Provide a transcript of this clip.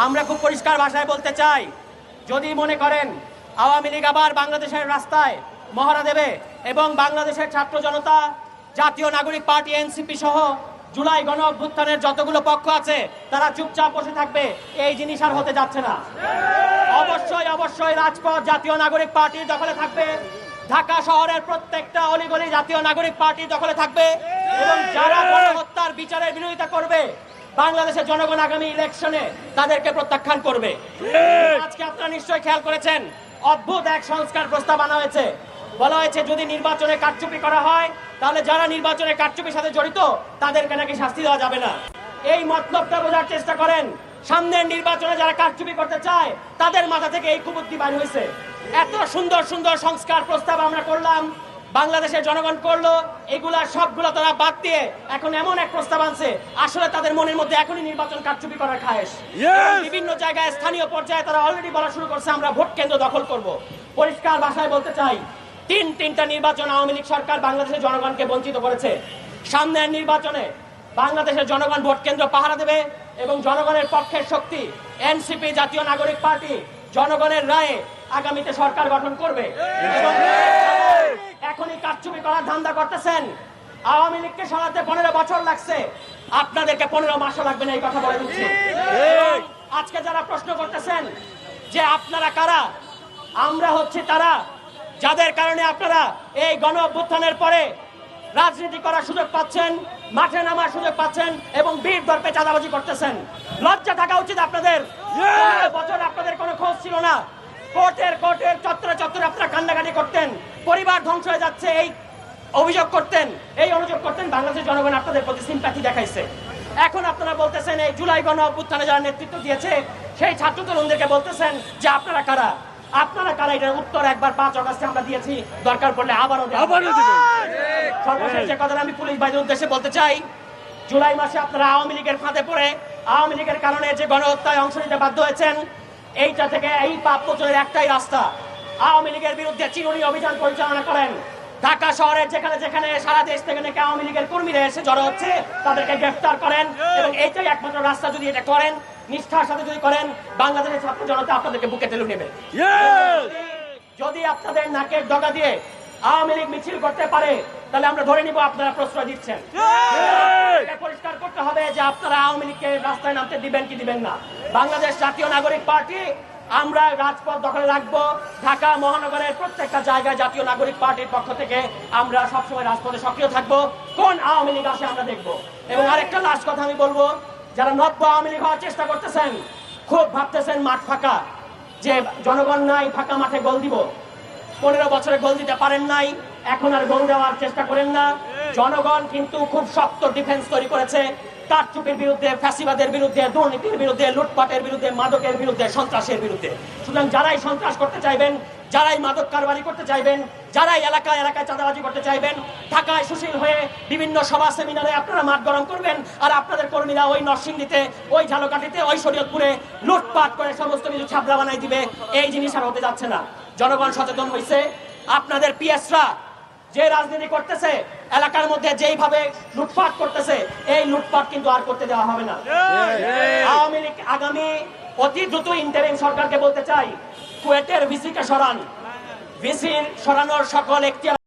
আমরা খুব পরিষ্কার ভাষায় বলতে চাই, যদি মনে করেন আওয়ামী লীগ আবার বাংলাদেশের রাস্তায় মহড়া দেবে এবং বাংলাদেশের ছাত্র জনতা, জাতীয় নাগরিক পার্টি এনসিপি সহ জুলাই গণ অভ্যুত্থানের যতগুলো পক্ষ আছে তারা চুপচাপ বসে থাকবে, এই জিনিস আর হতে যাচ্ছে না। অবশ্যই অবশ্যই রাজপথ জাতীয় নাগরিক পার্টির দখলে থাকবে, ঢাকা শহরের প্রত্যেকটা অলিগলি জাতীয় নাগরিক পার্টির দখলে থাকবে এবং যারা গণহত্যার বিচারের বিরোধিতা করবে বাংলাদেশের জনগণ আগামী ইলেকশনে তাদেরকে প্রত্যাখ্যান করবে। আজকে আপনারা নিশ্চয়ই খেয়াল করেছেন, অদ্ভুত এক সংস্কার প্রস্তাব আনা হয়েছে। বলা হয়েছে যদি নির্বাচনে কারচুপি করা হয় তাহলে যারা নির্বাচনে কারচুপির সাথে জড়িত তাদেরকে নাকি শাস্তি দেওয়া যাবে না। এই মতলবটা বোঝার চেষ্টা করেন, সামনের নির্বাচনে যারা কারচুপি করতে চায় তাদের মাথা থেকে এই কুবুদ্ধি বাইর হয়েছে। এত সুন্দর সুন্দর সংস্কার প্রস্তাব আমরা করলাম, বাংলাদেশের জনগণ করলো, এগুলা সবগুলো তারা বাদ দিয়ে এখন এমন এক প্রস্তাব আনছে আসলে তাদের মনের মধ্যে এখনই নির্বাচন কারচুপি করার খায়েশ। বিভিন্ন জায়গায় স্থানীয় পর্যায়ে তারা অলরেডি বলা শুরু করছে আমরা ভোট কেন্দ্র দখল করব। পরিষ্কার ভাষায় বলতে চাই, তিনটা নির্বাচন আওয়ামী লীগ সরকার বাংলাদেশের জনগণকে বঞ্চিত করেছে। সামনের নির্বাচনে বাংলাদেশের জনগণ ভোট কেন্দ্র পাহারা দেবে এবং জনগণের পক্ষের শক্তি এনসিপি জাতীয় নাগরিক পার্টি জনগণের রায়ে আগামীতে সরকার গঠন করবে। এখনই কারচুপি করার ধান্দা করতেছেন, আওয়ামী লীগকে সরাতে 15 বছর লাগছে, আপনাদেরকে 15 মাসও লাগবে না, এই কথা বলে দিচ্ছি। আজকে যারা প্রশ্ন করতেছেন যে আপনারা কারা, আমরা হচ্ছে তারা যাদের কারণে আপনারা এই গণ অভ্যুত্থানের পরে রাজনীতি করার সুযোগ পাচ্ছেন, মাঠে নামার সুযোগ পাচ্ছেন এবং বীর দর্পে চাঁদাবাজি করতেছেন। লজ্জা থাকা উচিত আপনাদের। বছর আপনাদের কোনো খোঁজ ছিল না, কোর্টের চত্বরে চত্বরে আপনারা কান্নাকাটি করতেন, পরিবার ধ্বংস হয়ে যাচ্ছে এই অভিযোগ করতেন, এই অনুযোগ করতেন। বাংলাদেশের জনগণ আপনাদের প্রতি সিম্প্যাথি দেখাইছে। এখন আপনারা বলতেছেন এই জুলাই গণ অভ্যুত্থানে যারা নেতৃত্ব দিয়েছে সেই ছাত্র তরুণদেরকে বলতেছেন যে আপনারা কারা, আপনারা কারা, এটার উত্তর একবার 5 অগাস্টে আমরা দিয়েছি, দরকার পড়লে আবারও দেব। সর্বশেষ যে কথাটা আমি পুলিশ বাহিনীর উদ্দেশ্যে বলতে চাই, জুলাই মাসে আপনারা আওয়ামী লীগের ফাঁদে পড়ে আওয়ামী লীগের কারণে যে গণহত্যায় অংশ নিতে বাধ্য হয়েছেন, এইটা থেকে এই পাপ মোচনের একটাই রাস্তা, আওয়ামী লীগের বিরুদ্ধে চিরুনি অভিযান পরিচালনা করেন। ঢাকা শহরের যেখানে যেখানে সারা দেশ থেকে নাকি আওয়ামী লীগের কর্মীরা এসে জড়ো হচ্ছে তাদেরকে গ্রেফতার করেন এবং এইটাই একমাত্র রাস্তা। যদি এটা করেন, নিষ্ঠার সাথে যদি করেন, বাংলাদেশের ছাত্র জনতা আপনাদেরকে বুকে টেনে নেবে। যদি আপনাদের নাকের ডগা দিয়ে আওয়ামী লীগ মিছিল করতে পারে তাহলে আমরা ধরে নিব আপনারা প্রশ্রয় দিচ্ছেন। পরিষ্কার করতে হবে যে আপনারা আওয়ামী লীগকে রাস্তায় নামতে দিবেন কি দিবেন না। বাংলাদেশ জাতীয় নাগরিক পার্টি আমরা রাজপথ দখলে রাখবো। ঢাকা মহানগরের প্রত্যেকটা জায়গায় জাতীয় নাগরিক পার্টির পক্ষ থেকে আমরা সবসময় রাজপথে সক্রিয় থাকবো। কোন আওয়ামী লীগ আসে আমরা দেখবো। এবং আরেকটা লাস্ট কথা আমি বলবো, যারা নব্য আওয়ামী লীগ হওয়ার চেষ্টা করতেছেন, খুব ভাবতেছেন মাঠ ফাঁকা, যে জনগণ নাই, ফাঁকা মাঠে গোল দিব। 15 বছরে গোল দিতে পারেন নাই, এখন আর গোল দেওয়ার চেষ্টা করেন না। জনগণ কিন্তু খুব শক্ত ডিফেন্স তৈরি করেছে কারচুপির বিরুদ্ধে, ফ্যাসিবাদের বিরুদ্ধে, দুর্নীতির বিরুদ্ধে, লুটপাটের বিরুদ্ধে, মাদকের বিরুদ্ধে, সন্ত্রাসের বিরুদ্ধে। সুতরাং যারাই সন্ত্রাস করতে চাইবেন, যারাই মাদক কারবারি করতে চাইবেন, যারাই এলাকায় এলাকায় চাঁদাবাজি করতে চাইবেন, ঢাকায় সুশীল হয়ে বিভিন্ন সভা সেমিনারে আপনারা মাঠ গরম করবেন আর আপনাদের কর্মীরা ওই নরসিংদীতে, ওই ঝালকাঠিতে, ওই শরীয়তপুরে লুটপাট করে সমস্ত কিছু ছাবড়া বানাই দিবে। এই জিনিস আর হতে যাচ্ছে না। জনগণ সচেতন হয়েছে। আপনাদের পিএসরা যে রাজনীতি করতেছে, এলাকার মধ্যে যেইভাবে লুটপাট করতেছে, এই লুটপাট কিন্তু আর করতে দেওয়া হবে না। আওয়ামী লীগ আগামী অতি দ্রুত ইন্টারিম সরকারকে বলতে চাই, কুয়েটের ভিসিকে সরান। ভিসির সরানোর সকল এখতিয়ার